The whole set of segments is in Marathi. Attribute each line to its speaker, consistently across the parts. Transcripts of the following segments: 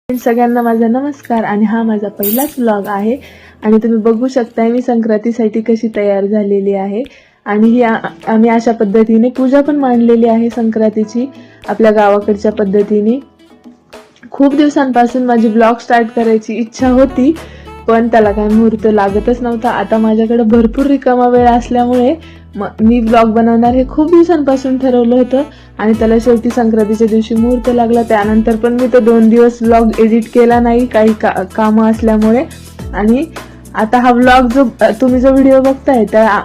Speaker 1: सगळ्यांना माझा नमस्कार आणि हा माझा पहिलाच व्लॉग आहे आणि तुम्ही बघू शकताय मी संक्रांतीसाठी कशी तयार झालेली आहे आणि ही आम्ही अशा पद्धतीने पूजा पण मांडलेली आहे संक्रांतीची आपल्या गावाकडच्या पद्धतीने। खूप दिवसांपासून माझी व्लॉग स्टार्ट करायची इच्छा होती पण त्याला काही मुहूर्त लागतच नव्हता। आता माझ्याकडे भरपूर रिकामा वेळ असल्यामुळे मी व्लॉग बनवणार हे खूप दिवसांपासून ठरवलं होतं आणि त्याला शेवटी संक्रांतीच्या दिवशी मुहूर्त लागला। त्यानंतर पण मी तो 2 दिवस व्लॉग एडिट केला नाही काही कामं असल्यामुळे। आणि आता हा व्लॉग जो तुम्ही जो व्हिडिओ बघताय त्या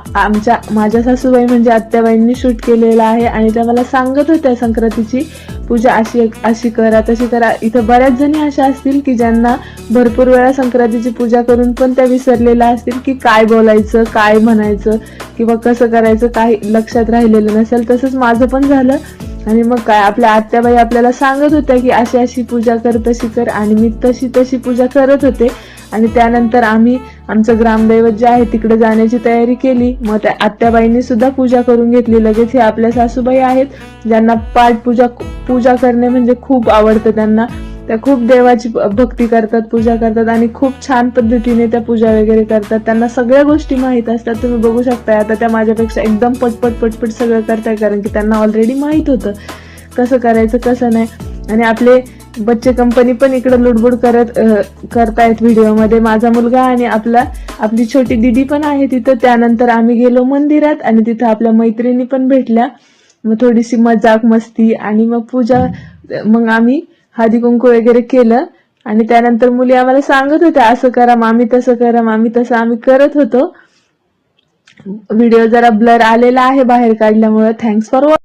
Speaker 1: माझ्या सासूबाई म्हणजे आत्याबाईंनी शूट केलेला आहे आणि त्या मला सांगत होत्या संक्रांतीची पूजा अशी करा तशी करा। इथं बऱ्याच जणी अशा असतील की ज्यांना भरपूर वेळा संक्रांतीची पूजा करून पण त्या विसरलेल्या असतील की काय बोलायचं काय म्हणायचं किंवा कसं करायचं काही लक्षात राहिलेलं नसेल। तसंच माझं पण झालं आणि मग काय आपल्या आत्याबाई आपल्याला सांगत होत्या की अशी पूजा कर तशी कर आणि मी तशी पूजा करत होते। आणि त्यानंतर आम्ही आमचं ग्रामदैवत जे आहे तिकडे जाण्याची तयारी केली। मग त्या आत्याबाईंनी सुद्धा पूजा करून घेतली लगेच। हे आपल्या सासूबाई आहेत ज्यांना पूजा करणे म्हणजे खूप आवडतं त्यांना। त्या खूप देवाची भक्ती करतात पूजा करतात आणि खूप छान पद्धतीने त्या पूजा वगैरे करतात। त्यांना सगळ्या गोष्टी माहीत असतात। तुम्ही बघू शकता आता त्या माझ्यापेक्षा एकदम पटपट सगळं करताय कारण की त्यांना ऑलरेडी माहीत होतं कसं करायचं कसं नाही। आणि आपले बच्चे कंपनी पण इकडे लुडबुड करतायत व्हिडिओमध्ये। माझा मुलगा आणि आपली छोटी दीदी पण आहे तिथं। त्यानंतर आम्ही गेलो मंदिरात आणि तिथं आपल्या मैत्रिणी पण भेटल्या। मग थोडीशी मजाक मस्ती आणि मग पूजा मग आम्ही हळदी कुंकू वगैरे केलं आणि त्यानंतर मुली आम्हाला सांगत होत्या असं करा मामी तसं करा मामी तसं आम्ही करत होतो। व्हिडिओ जरा ब्लर आलेला आहे बाहेर काढल्यामुळे। Thanks for